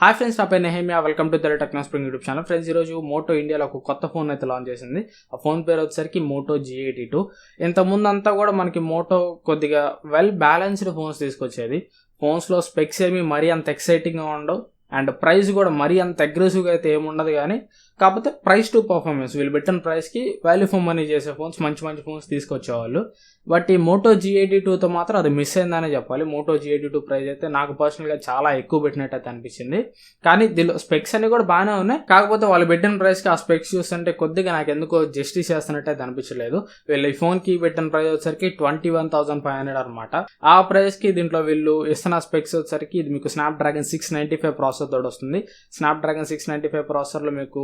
Hi friends, నా పేరు Nehemiah. Welcome to Telugu Technos YouTube channel. Friends, ఈరోజు మోటో ఇండియాలో ఒక కొత్త ఫోన్ అయితే లాంచ్ చేసింది. ఆ ఫోన్ పేరు వచ్చేసరికి MOTO G82. ఇంతకుముందు అంతా కూడా మనకి మోటో కొద్దిగా వెల్ బ్యాలెన్స్డ్ ఫోన్స్ తీసుకొచ్చేది. ఫోన్స్లో స్పెక్స్ ఏమి మరీ అంత ఎక్సైటింగ్గా ఉండవు అండ్ ప్రైస్ కూడా మరీ అంత అగ్రెసివ్గా అయితే ఏముండదు. కానీ కాకపోతే ప్రైస్ టు పర్ఫార్మెన్స్, వీళ్ళు పెట్టిన ప్రైస్కి వాల్యూ ఫర్ మనీ చేసే ఫోన్స్, మంచి ఫోన్స్ తీసుకొచ్చేవాళ్ళు. బట్ ఈ MOTO G82తో మాత్రం అది మిస్ అయిందనే చెప్పాలి. MOTO G82 ప్రైస్ అయితే నాకు పర్సనల్గా చాలా ఎక్కువ పెట్టినట్టు అయితే అనిపించింది. కానీ దీనిలో స్పెక్స్ అన్ని కూడా బాగానే ఉన్నాయి. కాకపోతే వాళ్ళు పెట్టిన ప్రైస్కి ఆ స్పెక్స్ చూస్తుంటే కొద్దిగా నాకు ఎందుకో జస్టిస్ చేస్తున్నట్టు అయితే అనిపించలేదు. వీళ్ళు ఈ ఫోన్కి పెట్టిన ప్రైస్ వచ్చేసరికి 21,500 అనమాట. ఆ ప్రైస్కి దీంట్లో వీళ్ళు ఇస్తున్న స్పెక్స్ వచ్చేసరికి ఇది మీకు స్నాప్డ్రాగన్ 695 ప్రాసెసర్ తోడు వస్తుంది. స్నాప్డ్రాగన్ 695 ప్రాసెసర్లో మీకు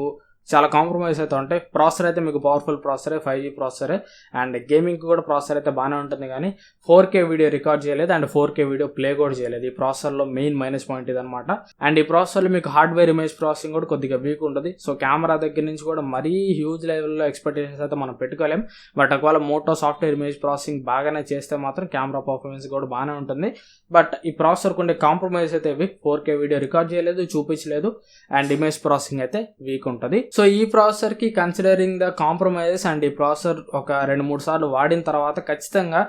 చాలా కాంప్రమైజ్ అయితే ఉంటాయి. ప్రాసెసర్ అయితే మీకు పవర్ఫుల్ ప్రాసెసరే, 5G ప్రాసెసరే అండ్ గేమింగ్ కూడా ప్రాసెసర్ అయితే బాగానే ఉంటుంది. కానీ 4K వీడియో రికార్డ్ చేయలేదు అండ్ 4K వీడియో ప్లే కూడా చేయలేదు. ఈ ప్రాసెసర్లో మెయిన్ మైనస్ పాయింట్ ఇది అనమాట. అండ్ ఈ ప్రాసెసర్లో మీకు హార్డ్వేర్ ఇమేజ్ ప్రాసెసింగ్ కూడా కొద్దిగా వీక్ ఉంటుంది. సో కెమెరా దగ్గర నుంచి కూడా మరీ హ్యూజ్ లెవెల్లో ఎక్స్పెక్టేషన్స్ అయితే మనం పెట్టుకోలేం. బట్ ఒకవేళ మోటో సాఫ్ట్వేర్ ఇమేజ్ ప్రాసెసింగ్ బాగానే చేస్తే మాత్రం కెమెరా పర్ఫార్మెన్స్ కూడా బాగానే ఉంటుంది. బట్ ఈ ప్రాసెసర్ కొంటే కాంప్రమైజ్ అయితే వీక్. 4K వీడియో రికార్డ్ చేయలేదు, చూపించలేదు అండ్ ఇమేజ్ ప్రాసెసింగ్ అయితే వీక్ ఉంటుంది. సో ఈ ప్రాసెసర్ కి కన్సిడరింగ్ ద కాంప్రమైజెస్ అండ్ ఈ ప్రాసెసర్ ఒక 2-3 సార్లు వాడిన తర్వాత ఖచ్చితంగా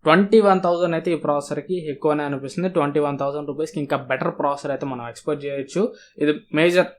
21,000 అయితే ఈ ప్రాసెసర్కి ఎక్కువనే అనిపిస్తుంది. 21,000 రూపీస్కి ఇంకా బెటర్ ప్రాసెసర్ అయితే మనం ఎక్స్పెక్ట్ చేయొచ్చు. ఇది మేజర్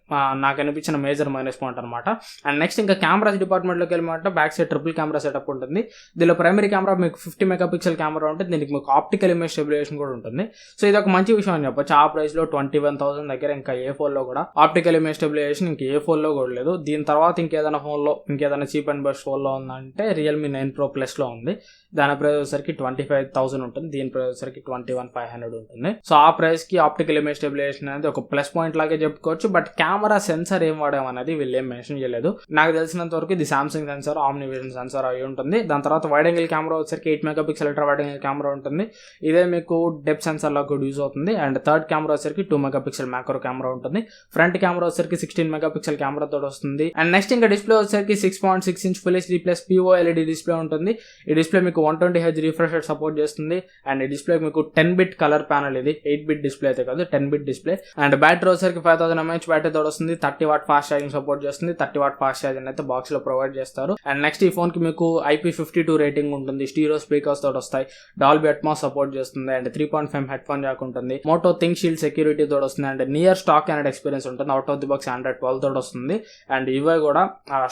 నాకు అనిపించిన మేజర్ మైనస్ పాయింట్ అనమాట. అండ్ నెక్స్ట్ ఇంకా కెమెరాస్ డిపార్ట్మెంట్లోకి వెళ్ళమంటే back side triple camera setup ఉంటుంది. దీనిలో ప్రైమరీ కెమెరా మీకు 50 మెగాపిక్సెల్ కెమెరా ఉంటుంది. దీనికి మీకు ఆప్టికల్ ఇమేజ్ స్టెబిలైజేషన్ కూడా ఉంటుంది. సో ఇది ఒక మంచి విషయం అని చెప్పొచ్చు. ఆ ప్రైస్లో 21,000 దగ్గర ఇంకా ఏ ఫోన్లో కూడా ఆప్టికల్ ఇమేజ్ స్టెబిలైజేషన్ ఇంకా ఏ ఫోన్లో కూడా లేదు. దీని తర్వాత ఇంకేదైనా ఫోన్లో ఇంకేదైనా చీప్ అండ్ బెస్ట్ ఫోన్లో ఉందంటే Realme 9 Pro Plusలో ఉంది. దాని ప్రైస్ వచ్చేసరికి 25,000 ఉంటుంది. దీని ప్రైస్ వచ్చేసరికి 21,500 ఉంటుంది. సో ఆ ప్రైస్ కి ఆప్టికల్ ఇమేజ్ స్టెబిలైజేషన్ అనేది ఒక ప్లస్ పాయింట్ లాగే చెప్పుకోవచ్చు. బట్ కెమెరా సెన్సార్ ఏం వాడామనేది వీళ్ళు ఏం మెన్షన్ చేయలేదు. నాకు తెలిసినంత వరకు ఇది సామ్సంగ్ సెన్సార్, ఆమ్నివిజన్ సెన్సార్ అయి ఉంటుంది. దాని తర్వాత వైడ్ యాంగిల్ కెమెరా వచ్చేసరికి 8 megapixel ultra wide angle camera ఉంటుంది. ఇదే మీకు డెప్త్ సెన్సార్ లాగా కూడా యూజ్ అవుతుంది. అండ్ థర్డ్ కెమెరా వచ్చేసరికి 2 మెగాపిక్సెల్ మ్యాక్రో కెమెరా ఉంటుంది. ఫ్రంట్ కెమెరా వచ్చేసరికి 16 మెగాపిక్సెల్ కెమెరా తోటి వస్తుంది. అండ్ నెక్స్ట్ ఇంకా డిస్ప్లే వచ్చేసరికి 6.6 inch full HD plus POLED display ఉంటుంది. ఈ డిస్ప్లే మీకు 120Hz రిఫ్రెష్ రేట్ సపోర్ట్ చేస్తుంది. అండ్ ఈ డిస్ప్లే మీకు 10-bit కలర్ ప్యానల్, ఇది 8-bit డిస్ప్లే అయితే కాదు, 10-bit డిస్ప్లే. అండ్ బ్యాటరీ వచ్చేసరికి 5000 mAh బ్యాటరీ తోడు వస్తుంది. 30W ఫాస్ట్ ఛార్జింగ్ సపోర్ట్ చేస్తుంది. 30W ఫాస్ట్ ఛార్జింగ్ అయితే బాక్స్ లో ప్రొవైడ్ చేస్తారు. అండ్ నెక్స్ట్ ఈ ఫోన్ కి మీకు IP52 రేటింగ్ ఉంటుంది. స్టీరియో స్పీకర్స్ తోటి వస్తాయి. DOLBY ATMOS సపోర్ట్ చేస్తుంది. అండ్ 3.5 హెడ్ ఫోన్ జాక్ ఉంటుంది. మోటో థింక్ షీల్డ్ సెక్యూరిటీ తోడు వస్తుంది. అండ్ నియర్ స్టాక్ యానడ్ ఎక్స్పీరియన్స్ ఉంటుంది. Out of the box Android 12 తోడు వస్తుంది. అండ్ ఇవై కూడా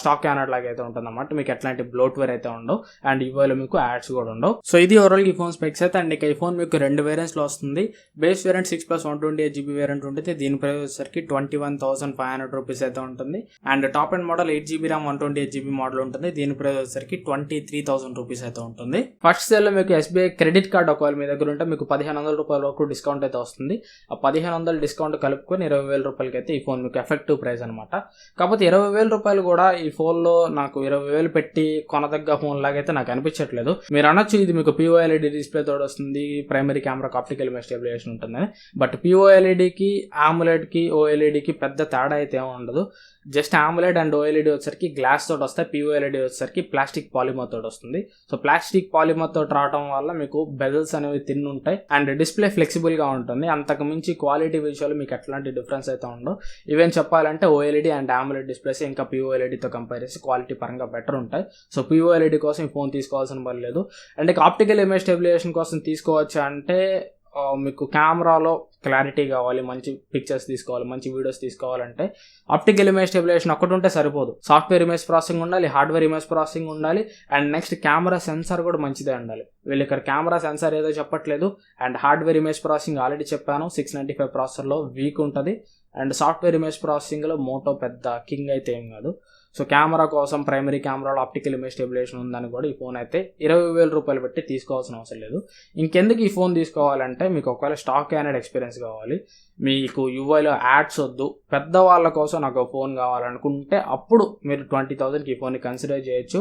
స్టాక్ యానడ్ లాగా అయితే ఉంటుంది అన్నమాట. మీకు ఎట్లాంటి బ్లోట్వేర్ అయితే ఉండవు. అండ్ ఇవైలో మీకు యాడ్స్ కూడా ఉండవు. సో ఇది ఓవరాల్ ఈ ఫోన్ స్పెక్స్ అయితే. అండ్ ఇక ఈ ఫోన్ మీకు 2 వేరియంట్స్ లో వస్తుంది. బేస్ వేరియంట్ 6+128GB వేరియంట్ ఉంటుంది. దీని ప్రైస్ వచ్చేసరికి 21,500 రూపీస్ అయితే ఉంటుంది. And top and model 8GB RAM 128GB model ఉంటుంది. దీని ప్రైస్ వచ్చేసరికి 23,000 రూపీస్ అయితే ఉంటుంది. ఫస్ట్ సేల్ లో మీకు SBI క్రెడిట్ కార్డ్ ఒకవేళ మీ దగ్గర ఉంటే మీకు 1,500 రూపాయల వరకు డిస్కౌంట్ అయితే వస్తుంది. ఆ 1,500 డిస్కౌంట్ కలుపుకొని 20,000 రూపాయలకి అయితే ఈ ఫోన్ మీకు ఎఫెక్టివ్ ప్రైస్ అనమాట. కాకపోతే 20,000 రూపాయలు కూడా ఈ ఫోన్ లో నాకు 20,000 పెట్టి కొనదగ్గ ఫోన్ లాగైతే నాకు అనిపించట్లేదు. మీరు అనొచ్చు ఇది మీకు POLED డిస్ప్లే తోడు వస్తుంది, primary camera optical image stabilisation ఉంటుందని. బట్ POLED కి AMOLED కి OLED కి పెద్ద తేడా అయితే ఏమి ఉండదు. జస్ట్ AMOLED అండ్ OLED వచ్చేసరికి గ్లాస్ తోటి వస్తాయి. POLED వచ్చేసరికి ప్లాస్టిక్ పాలిమర్ తోటి వస్తుంది. సో ప్లాస్టిక్ పాలిమర్ తోటి రావడం వల్ల మీకు బెజల్స్ అనేవి తిన్ ఉంటాయి అండ్ డిస్ప్లే ఫ్లెక్సిబుల్ గా ఉంటుంది. అంతకు మించి క్వాలిటీ విషయాలు మీకు ఎట్లాంటి డిఫరెన్స్ అయితే ఉండవు. ఈవెన్ చెప్పాలంటే OLED అండ్ AMOLED డిస్ప్లేస్ ఇంకా POLED తో కంపేర్ చేసి క్వాలిటీ పరంగా బెటర్ ఉంటాయి. సో POLED కోసం ఈ ఫోన్ తీసుకోవాల్సిన పని లేదు. అండ్ ఆప్టికల్ ఇమేజ్ స్టెబిలైజేషన్ కోసం తీసుకోవచ్చు అంటే మీకు కెమెరాలో క్లారిటీ కావాలి, మంచి పిక్చర్స్ తీసుకోవాలి, మంచి వీడియోస్ తీసుకోవాలంటే ఆప్టికల్ ఇమేజ్ స్టెబిలైజేషన్ ఒకటి ఉంటే సరిపోదు. సాఫ్ట్వేర్ ఇమేజ్ ప్రాసెసింగ్ ఉండాలి, హార్డ్వేర్ ఇమేజ్ ప్రాసెసింగ్ ఉండాలి అండ్ నెక్స్ట్ కెమెరా సెన్సార్ కూడా మంచిదే ఉండాలి. వీళ్ళు ఇక్కడ కెమెరా సెన్సార్ ఏదో చెప్పట్లేదు. And hardware image processing already చెప్పాను, 695 ప్రాసెసర్లో వీక్ ఉంటుంది. అండ్ సాఫ్ట్వేర్ ఇమేజ్ ప్రాసెసింగ్లో మోటో పెద్ద కింగ్ అయితే ఏం కాదు. సో కెమెరా కోసం ప్రైమరీ కెమెరాలో ఆప్టికల్ ఇమేజ్ స్టెబిలైజేషన్ ఉందని కూడా ఈ ఫోన్ అయితే 20,000 రూపాయలు పెట్టి తీసుకోవాల్సిన అవసరం లేదు. ఇంకెందుకు ఈ ఫోన్ తీసుకోవాలంటే మీకు ఒకవేళ స్టాక్ యానడ్ ఎక్స్పీరియన్స్ కావాలి, మీకు యూఐలో యాడ్స్ వద్దు, పెద్దవాళ్ళ కోసం నాకు ఫోన్ కావాలనుకుంటే అప్పుడు మీరు 20,000కి ఈ ఫోన్ని కన్సిడర్ చేయొచ్చు.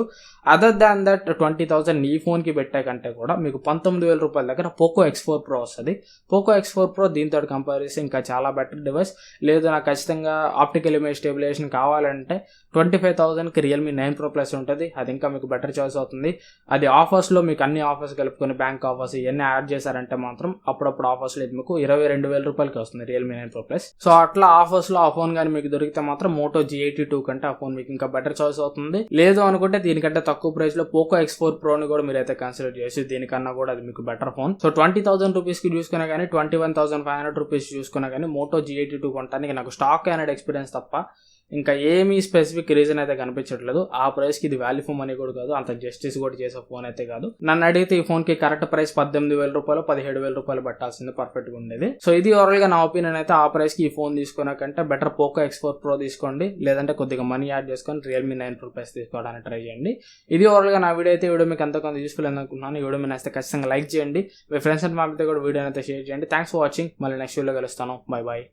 అదర్ దాన్ దట్ 20,000 ఈ ఫోన్కి పెట్టే కంటే కూడా మీకు 19,000 రూపాయల దగ్గర పోకో X4 Pro వస్తుంది. పోకో X4 Pro దీంతో కంపేర్ చేస్తే ఇంకా చాలా బెటర్ డివైస్. లేదు నాకు ఖచ్చితంగా ఆప్టికల్ ఇమేజ్ స్టెబిలైజేషన్ కావాలంటే 25,000కి Realme 9 Pro Plus ఉంటుంది. అది ఇంకా మీకు బెటర్ చాయిస్ అవుతుంది. అది ఆఫర్స్లో మీకు అన్ని ఆఫర్స్ కలుపుకొని బ్యాంక్ ఆఫర్స్ ఇవన్నీ యాడ్ చేశారంటే మాత్రం అప్పుడప్పుడు ఆఫర్స్లో ఇది మీకు 22,000 రూపాయలకి వస్తుంది. వస్తుంది రియల్మీ 9 Pro Plus. సో అట్లా ఆఫర్స్ లో ఆ ఫోన్ కానీ మీకు దొరికితే మాత్రం MOTO G82 కంటే ఆ ఫోన్ మీకు ఇంకా బెటర్ చాయిస్ అవుతుంది. లేదు అనుకుంటే దీనికంటే తక్కువ ప్రైస్ లో Poco X4 Pro ని కూడా మీరైతే కన్సిడర్ చేసి దీనికన్నా కూడా అది మీకు బెటర్ ఫోన్. సో 20,000 రూపీస్ కి చూసుకున్నా కానీ 21,500 రూపీస్ చూసుకున్నా కానీ MOTO G82 కొనడానికి నాకు స్టాక్ అనేది ఎక్స్పీరియన్స్ తప్ప ఇంకా ఏమీ స్పెసిఫిక్ రీజన్ అయితే కనిపించట్లేదు. ఆ ప్రైస్ కి ఇది వాల్యూ ఫోన్ అని కూడా కాదు, అంత జస్టిస్ కూడా చేసే ఫోన్ అయితే కాదు. నన్ను అడిగితే ఈ ఫోన్ కి కరెక్ట్ ప్రైస్ 18,000 రూపాయలు 17,000 రూపాయలు పట్టాల్సింది పర్ఫెక్ట్ గా ఉండేది. సో ఇది ఓవరాల్ గా నా ఒపీనియన్ అయితే. ఆ ప్రైస్ కి ఈ ఫోన్ తీసుకున్నా కంటే బెటర్ Poco X4 Pro తీసుకోండి, లేదంటే కొద్దిగా మనీ యాడ్ చేసుకొని రియల్మీ 9 Pro Plus తీసుకోవడానికి ట్రై చేయండి. ఇది ఓవరాల్ గా నా వీడియో అయితే. వీడియో మీకు అంత కొంత యూస్ఫుల్ అనుకుంటున్నాను. ఈ వీడియో మీకు నచ్చితే ఖచ్చితంగా లైక్ చేయండి, మీ ఫ్రెండ్స్ అండ్ ఫ్యామిలీతో కూడా వీడియో అయితే షేర్ చేయండి. Thanks for watching. మళ్ళీ నెక్స్ట్ వీడియోలో కలుస్తాను. Bye bye.